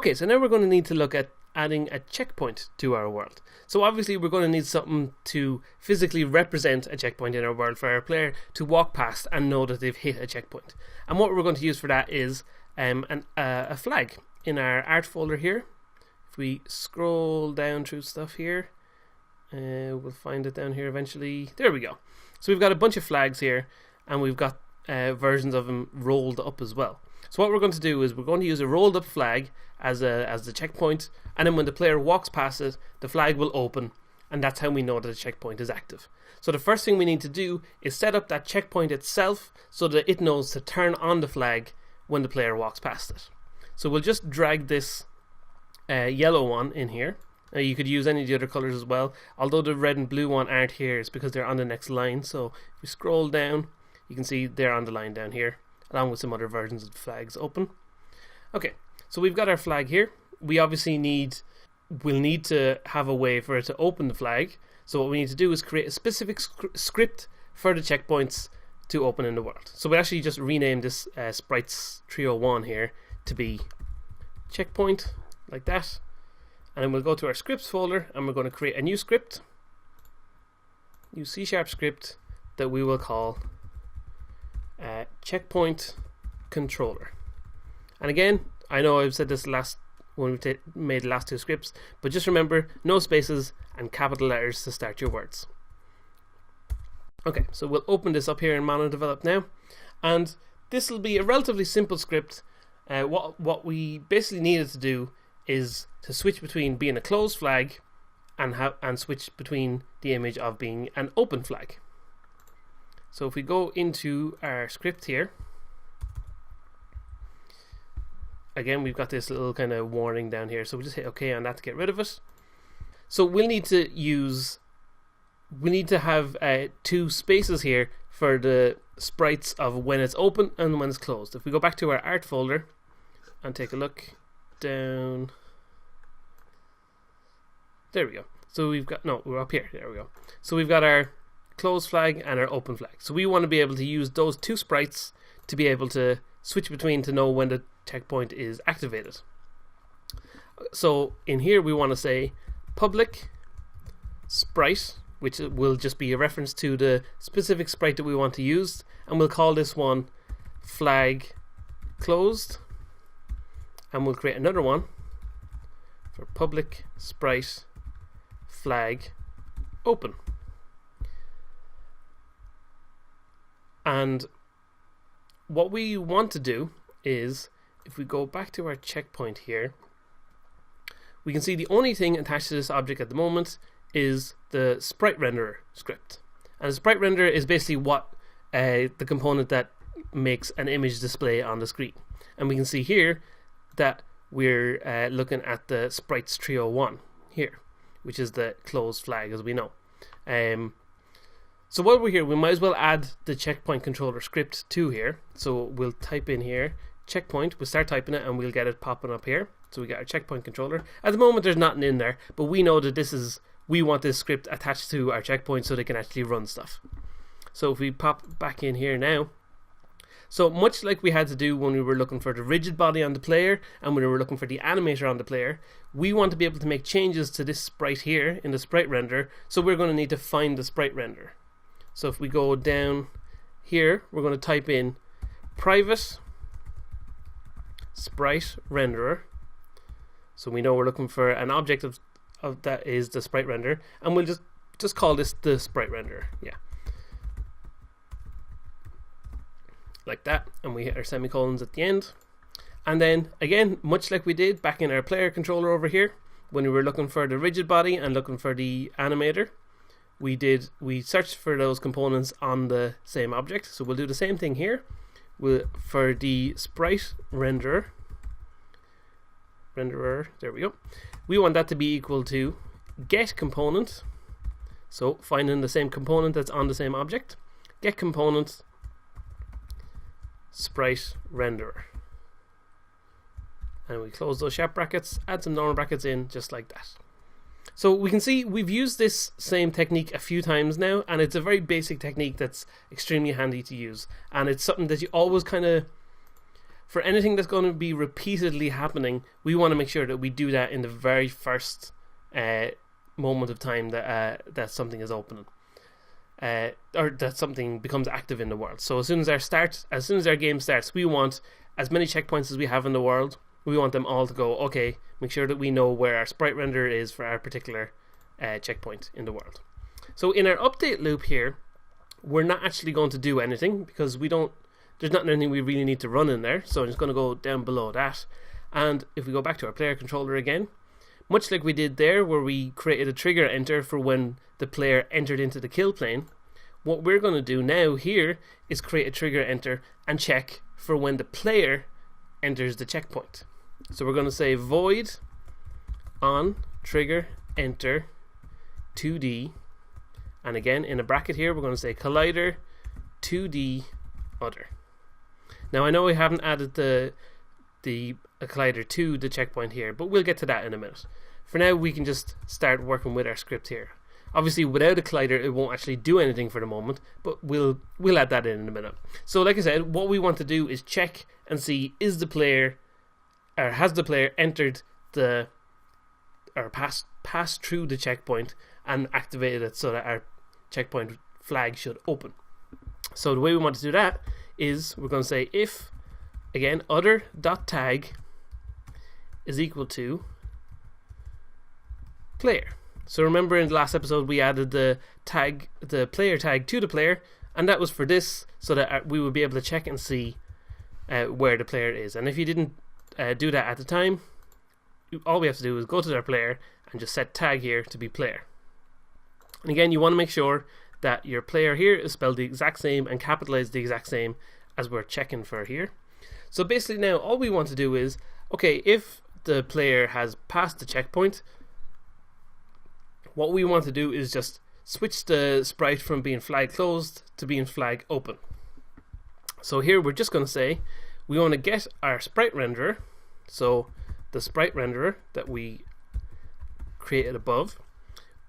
Okay, so now we're going to need to look at adding a checkpoint to our world. So obviously we're going to need something to physically represent a checkpoint in our world for our player to walk past and know that they've hit a checkpoint. And what we're going to use for that is a flag in our art folder here. If we scroll down through stuff here, we'll find it down here eventually. There we go. So we've got a bunch of flags here, and we've got versions of them rolled up as well. So what we're going to do is we're going to use a rolled up flag as the checkpoint, and then when the player walks past it, the flag will open, and that's how we know that the checkpoint is active. So the first thing we need to do is set up that checkpoint itself so that it knows to turn on the flag when the player walks past it. So we'll just drag this yellow one in here. You could use any of the other colours as well, although the red and blue one aren't here. It's because they're on the next line. So if you scroll down, you can see they're on the line down here, along with some other versions of the flags open. Okay, so we've got our flag here. We obviously we'll need to have a way for it to open the flag. So what we need to do is create a specific script for the checkpoints to open in the world. So we actually just rename this Sprites 301 here to be checkpoint, like that. And then we'll go to our scripts folder, and we're going to create a new script, new C# script that we will call checkpoint controller. And again, I know I've said this last when we made the last two scripts, but just remember, no spaces and capital letters to start your words. Okay, so we'll open this up here in MonoDevelop now, and this will be a relatively simple script. What we basically needed to do is to switch between being a closed flag and switch between the image of being an open flag. So if we go into our script here, again we've got this little kind of warning down here, so we'll just hit OK on that to get rid of it. So we'll need to have two spaces here for the sprites of when it's open and when it's closed. If we go back to our art folder and take a look down, there we go. So we're up here. There we go. So we've got our closed flag and our open flag. So we want to be able to use those two sprites to be able to switch between to know when the checkpoint is activated. So in here we want to say public sprite, which will just be a reference to the specific sprite that we want to use, and we'll call this one flag closed, and we'll create another one for public sprite flag open. And what we want to do is, if we go back to our checkpoint here, we can see the only thing attached to this object at the moment is the sprite renderer script. And the sprite renderer is basically the component that makes an image display on the screen. And we can see here that we're looking at the Sprites 301 here, which is the closed flag, as we know. So while we're here, we might as well add the checkpoint controller script to here. So we'll type in here checkpoint, we'll start typing it, and we'll get it popping up here. So we got our checkpoint controller. At the moment there's nothing in there, but we know that we want this script attached to our checkpoint so they can actually run stuff. So if we pop back in here now, so much like we had to do when we were looking for the rigid body on the player and when we were looking for the animator on the player, we want to be able to make changes to this sprite here in the sprite render, so we're going to need to find the sprite render. So if we go down here, we're going to type in private sprite renderer, so we know we're looking for an object of that is the sprite render, and we'll just call this the sprite renderer, yeah, like that, and we hit our semicolons at the end. And then again, much like we did back in our player controller over here when we were looking for the rigid body and looking for the animator, we searched for those components on the same object. So we'll do the same thing here. For the sprite renderer, there we go, we want that to be equal to get component, so finding the same component that's on the same object, get component sprite renderer, and we close those sharp brackets, add some normal brackets in, just like that. So we can see we've used this same technique a few times now, and it's a very basic technique that's extremely handy to use, and it's something that you always kind of for anything that's going to be repeatedly happening, we want to make sure that we do that in the very first moment of time that something is opening, or that something becomes active in the world. So as soon as our game starts, we want as many checkpoints as we have in the world. We want them all to go, okay, make sure that we know where our sprite renderer is for our particular checkpoint in the world. So in our update loop here, we're not actually going to do anything because there's not anything we really need to run in there. So I'm just going to go down below that. And if we go back to our player controller again, much like we did there where we created a trigger enter for when the player entered into the kill plane, what we're going to do now here is create a trigger enter and check for when the player enters the checkpoint. So we're going to say void on trigger enter 2D, and again in a bracket here we're going to say collider 2D other. Now I know we haven't added the collider to the checkpoint here, but we'll get to that in a minute. For now we can just start working with our script here. Obviously without a collider it won't actually do anything for the moment, but we'll add that in a minute. So like I said, what we want to do is check and see has the player entered passed through the checkpoint and activated it so that our checkpoint flag should open. So the way we want to do that is we're going to say if, again, other.tag is equal to player. So remember in the last episode we added the player tag to the player, and that was for this so that we would be able to check and see where the player is. And if you didn't do that at the time, all we have to do is go to their player and just set tag here to be player. And again, you want to make sure that your player here is spelled the exact same and capitalized the exact same as we're checking for here. So basically now all we want to do is, okay, if the player has passed the checkpoint, what we want to do is just switch the sprite from being flag closed to being flag open. So here we're just going to say we want to get our sprite renderer, so the sprite renderer that we created above,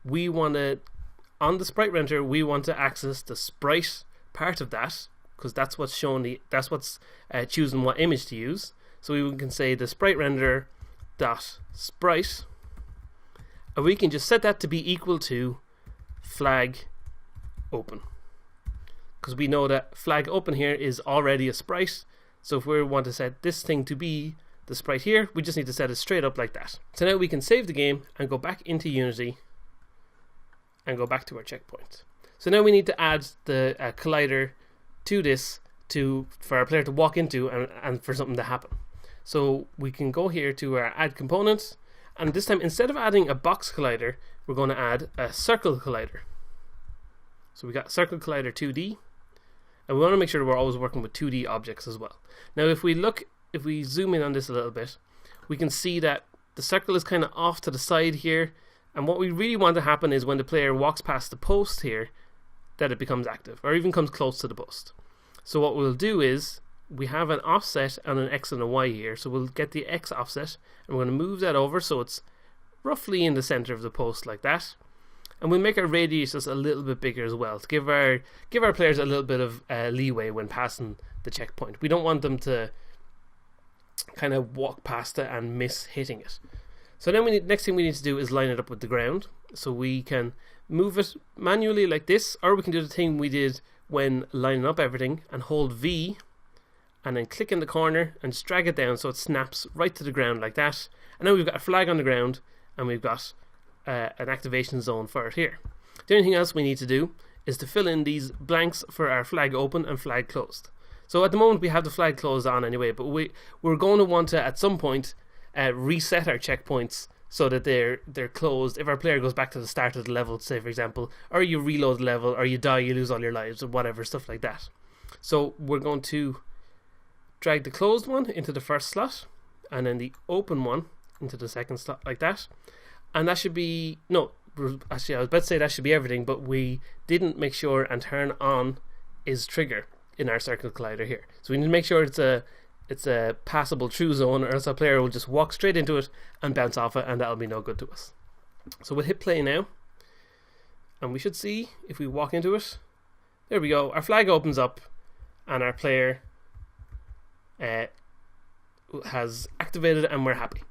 we want to, on the sprite renderer, we want to access the sprite part of that, because that's what's choosing what image to use. So we can say the sprite renderer dot sprite, and we can just set that to be equal to flag open, because we know that flag open here is already a sprite. So if we want to set this thing to be the sprite here, we just need to set it straight up like that. So now we can save the game and go back into Unity and go back to our checkpoint. So now we need to add the collider to this for our player to walk into and for something to happen. So we can go here to our add component, and this time instead of adding a box collider, we're going to add a circle collider. So we got circle collider 2D, and we want to make sure we're always working with 2D objects as well. Now if we zoom in on this a little bit, we can see that the circle is kind of off to the side here, and what we really want to happen is when the player walks past the post here, that it becomes active, or even comes close to the post. So what we'll do is, we have an offset and an X and a Y here, so we'll get the X offset, and we're going to move that over so it's roughly in the center of the post like that. And we'll make our radius just a little bit bigger as well, to give our players a little bit of leeway when passing the checkpoint. We don't want them to kind of walk past it and miss hitting it. So then next thing we need to do is line it up with the ground. So we can move it manually like this, or we can do the thing we did when lining up everything and hold V and then click in the corner and just drag it down so it snaps right to the ground like that. And now we've got a flag on the ground and we've got an activation zone for it here. The only thing else we need to do is to fill in these blanks for our flag open and flag closed. So at the moment we have the flag closed on anyway, but we're going to want to at some point reset our checkpoints so that they're closed if our player goes back to the start of the level, say for example, or you reload the level, or you die, you lose all your lives, or whatever, stuff like that. So we're going to drag the closed one into the first slot and then the open one into the second slot like that. And that should be, no, actually I was about to say that should be everything, but we didn't make sure and turn on is trigger in our circle collider here. So we need to make sure it's a passable true zone, or else our player will just walk straight into it and bounce off it, and that'll be no good to us. So we'll hit play now, and we should see if we walk into it. There we go, our flag opens up and our player has activated and we're happy.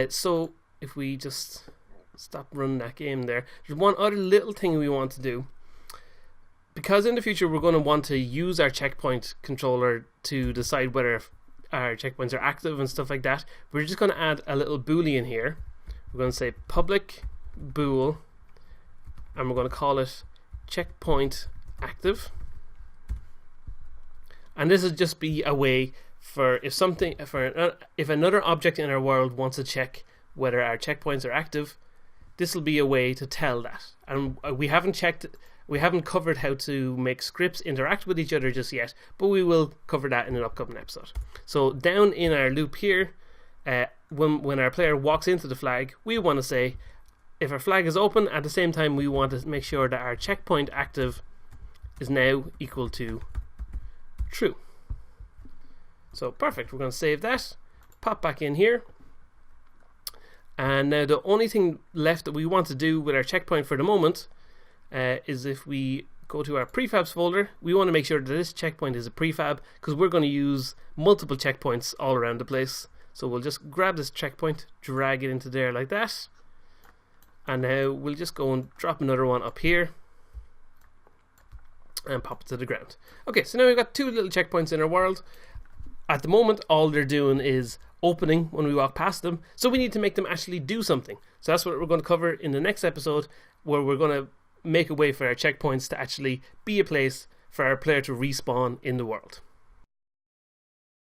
So if we just stop running that game there, there's one other little thing we want to do. Because in the future we're going to want to use our checkpoint controller to decide whether our checkpoints are active and stuff like that, we're just going to add a little boolean here. We're going to say public bool, and we're going to call it checkpoint active. And this will just be a way for if another object in our world wants to check whether our checkpoints are active, this will be a way to tell that. And we haven't covered how to make scripts interact with each other just yet, but we will cover that in an upcoming episode. So down in our loop here, when our player walks into the flag, we want to say if our flag is open, at the same time we want to make sure that our checkpoint active is now equal to true. So perfect, we're going to save that, pop back in here, and now the only thing left that we want to do with our checkpoint for the moment is if we go to our prefabs folder, we want to make sure that this checkpoint is a prefab because we're going to use multiple checkpoints all around the place. So we'll just grab this checkpoint, drag it into there like that, and now we'll just go and drop another one up here and pop it to the ground. Okay, so now we've got two little checkpoints in our world. At the moment, all they're doing is opening when we walk past them, so we need to make them actually do something. So that's what we're going to cover in the next episode, where we're going to make a way for our checkpoints to actually be a place for our player to respawn in the world.